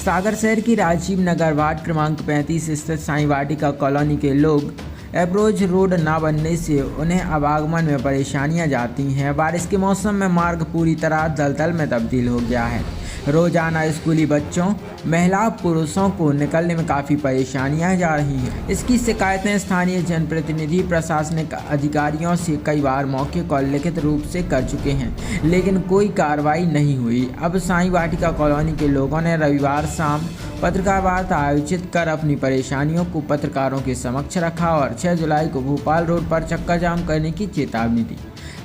सागर शहर की राजीव नगर वार्ड क्रमांक 35 स्थित साईं वाटिका कॉलोनी के लोग अप्रोच रोड न बनने से उन्हें आवागमन में परेशानियां जाती हैं। बारिश के मौसम में मार्ग पूरी तरह दलदल में तब्दील हो गया है। रोजाना स्कूली बच्चों, महिला पुरुषों को निकलने में काफ़ी परेशानियां जा रही हैं। इसकी शिकायतें स्थानीय जनप्रतिनिधि, प्रशासनिक अधिकारियों से कई बार मौके पर लिखित रूप से कर चुके हैं, लेकिन कोई कार्रवाई नहीं हुई। अब साईं वाटिका कॉलोनी के लोगों ने रविवार शाम पत्रकार वार्ता आयोजित कर अपनी परेशानियों को पत्रकारों के समक्ष रखा और 6 जुलाई को भोपाल रोड पर चक्का जाम करने की चेतावनी दी।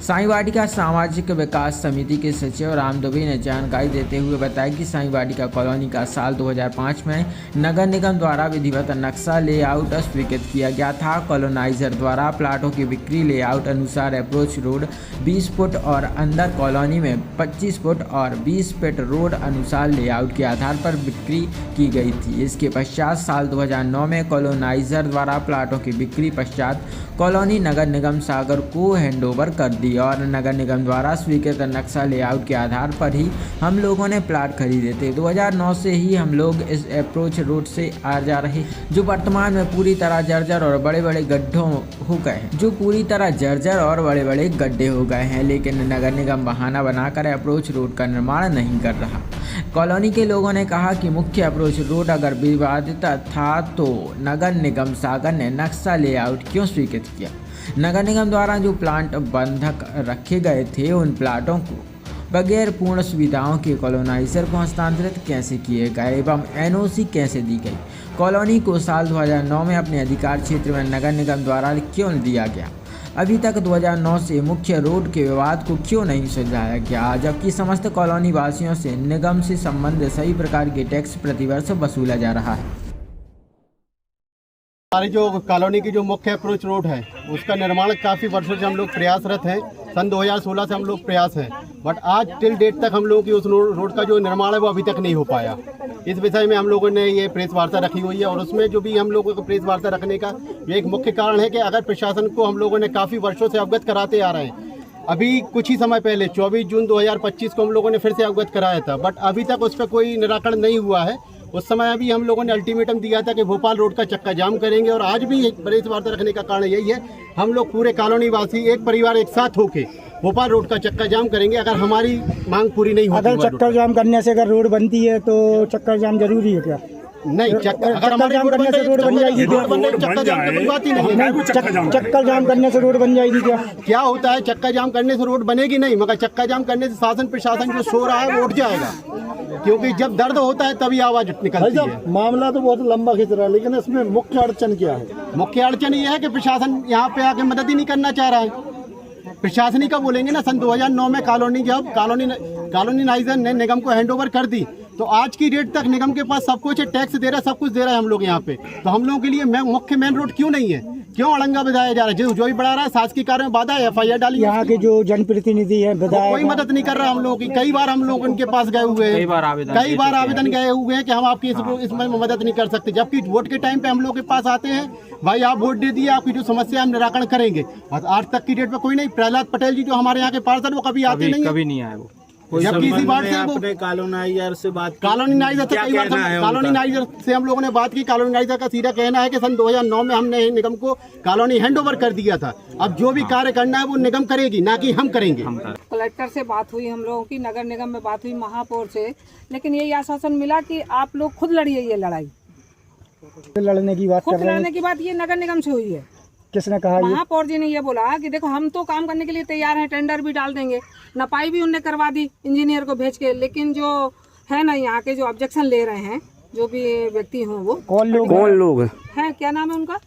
साईं वाटिका सामाजिक विकास समिति के सचिव राम दुबे ने जानकारी देते हुए बताया कि साईं वाटिका कॉलोनी का साल 2005 में नगर निगम द्वारा विधिवत नक्शा लेआउट स्वीकृत किया गया था। कॉलोनाइजर द्वारा प्लाटों की बिक्री लेआउट अनुसार अप्रोच रोड 20 फुट और अंदर कॉलोनी में 25 फुट और 20 फीट रोड अनुसार लेआउट के आधार पर बिक्री की गई थी। इसके पश्चात साल 2009 में कॉलोनाइजर द्वारा प्लाटों की बिक्री पश्चात कॉलोनी नगर निगम सागर को हैंडओवर कर दी और नगर निगम द्वारा स्वीकृत नक्शा लेआउट के आधार पर ही हम लोगों ने प्लाट खरीदे थे। 2009 से ही हम लोग इस अप्रोच रोड से आ जा रहे, जो वर्तमान में पूरी तरह जर्जर और बड़े बड़े गड्ढे हो गए हैं, लेकिन नगर निगम बहाना बनाकर अप्रोच रोड का निर्माण नहीं कर रहा। कॉलोनी के लोगों ने कहा कि मुख्य अप्रोच रोड अगर विवादित था तो नगर निगम सागर ने नक्शा लेआउट क्यों स्वीकृत किया। नगर निगम द्वारा जो प्लाट बंधक रखे गए थे, उन प्लाटों को बगैर पूर्ण सुविधाओं के कॉलोनाइजर को हस्तांतरित कैसे किए गए एवं एनओसी कैसे दी गई। कॉलोनी को साल 2009 में अपने अधिकार क्षेत्र में नगर निगम द्वारा क्यों दिया गया। अभी तक 2009 से मुख्य रोड के विवाद को क्यों नहीं सुलझाया गया, जबकि समस्त कॉलोनी वासियों से निगम से संबंधित सभी प्रकार के टैक्स प्रतिवर्ष वसूला जा रहा है। हमारी जो कॉलोनी की जो मुख्य अप्रोच रोड है, उसका निर्माण काफ़ी वर्षों से हम लोग प्रयासरत हैं। सन 2016 से हम लोग प्रयास हैं, बट आज टिल डेट तक हम लोगों की उस रोड का जो निर्माण है वो अभी तक नहीं हो पाया। इस विषय में हम लोगों ने ये प्रेस वार्ता रखी हुई है और उसमें जो भी हम लोगों को प्रेस वार्ता रखने का ये एक मुख्य कारण है कि अगर प्रशासन को हम लोगों ने काफ़ी वर्षों से अवगत कराते आ रहे हैं। अभी कुछ ही समय पहले 24 जून 2025 को हम लोगों ने फिर से अवगत कराया था, बट अभी तक उस पर कोई निराकरण नहीं हुआ है। उस समय अभी हम लोगों ने अल्टीमेटम दिया था कि भोपाल रोड का चक्का जाम करेंगे और आज भी प्रेस वार्ता रखने का कारण यही है, हम लोग पूरे कॉलोनी वासी एक परिवार एक साथ होके भोपाल रोड का चक्का जाम करेंगे अगर हमारी मांग पूरी नहीं होती। अगर चक्कर जाम करने से अगर रोड बनती है तो चक्कर जाम जरूरी है क्या? नहीं, चक्कर जाम करने से रोड बन जाएगी क्या? चक्कर जाम की बात ही नहीं। चक्कर जाम करने से रोड बन जाएगी क्या? क्या होता है, चक्का जाम करने से रोड बनेगी नहीं, मगर चक्का जाम करने से शासन प्रशासन जो सो रहा है वो उठ जाएगा, क्योंकि जब दर्द होता है तभी आवाज निकलती है। मामला तो बहुत लंबा खिंच रहा है, लेकिन इसमें मुख्य अड़चन क्या है? मुख्य अड़चन ये है कि प्रशासन यहाँ पे आके मदद ही नहीं करना चाह रहा है। प्रशासनिक का बोलेंगे ना, सन 2009 में कॉलोनाइजर ने निगम को हैंडओवर कर दी, तो आज की डेट तक निगम के पास सब कुछ है, टैक्स दे रहा है, सब कुछ दे रहा है हम लोग यहाँ पे। तो हम लोगों के लिए मुख्य मेन रोड क्यों नहीं है? क्यों अड़ंगा बधाया जा रहा है? जो भी बढ़ा रहा है, शासकीय कार्य में बाधा है, FIR डाली। यहाँ के जो जनप्रतिनिधि है विधायक, कोई मदद नहीं कर रहा हम लोगों की। कई बार हम लोग उनके पास गए हुए हैं, कई बार आवेदन गए हुए हैं कि हम आपकी इसमें मदद नहीं कर सकते, जबकि वोट के टाइम पे हम लोग के पास आते हैं, भाई आप वोट दे दिए, आपकी जो समस्या हम निराकरण करेंगे। और आज तक की डेट में कोई नहीं। प्रहलाद पटेल जी जो हमारे यहाँ के पार्षद, वो कभी आते नहीं, कभी नहीं आए वो। जबकि इसी बात से वो कॉलोनाइजर से बात, कॉलोनाइजर से हम लोगों ने बात की। कॉलोनाइजर का सीधा कहना है कि सन 2009 में हमने निगम को कॉलोनी हैंडओवर कर दिया था, अब जो भी कार्य करना है वो निगम करेगी, ना कि हम करेंगे। कलेक्टर से बात हुई हम लोगों की, नगर निगम में बात हुई, महापौर से, लेकिन यही आश्वासन मिला कि आप लोग खुद लड़िए ये लड़ाई। लड़ने की बात खुद लड़ने की बात ये नगर निगम से हुई है। किसने कहा? महापौर जी ने ये बोला कि देखो हम तो काम करने के लिए तैयार हैं, टेंडर भी डाल देंगे, नपाई भी उनने करवा दी इंजीनियर को भेज के, लेकिन जो है ना यहाँ के जो ऑब्जेक्शन ले रहे हैं, जो भी व्यक्ति हों, वो कौन लोग हैं, क्या नाम है उनका?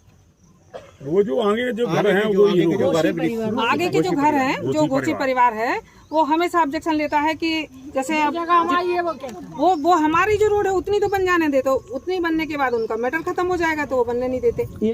वो जो आगे जो घर हैं, वो आगे के जो घर हैं, जो घोची परिवार है, वो हमेशा ऑब्जेक्शन लेता है कि जैसे वो हमारी जो रोड है उतनी तो बन जाने दे, तो उतनी बनने के बाद उनका मैटर खत्म हो जाएगा, तो वो बनने नहीं देते।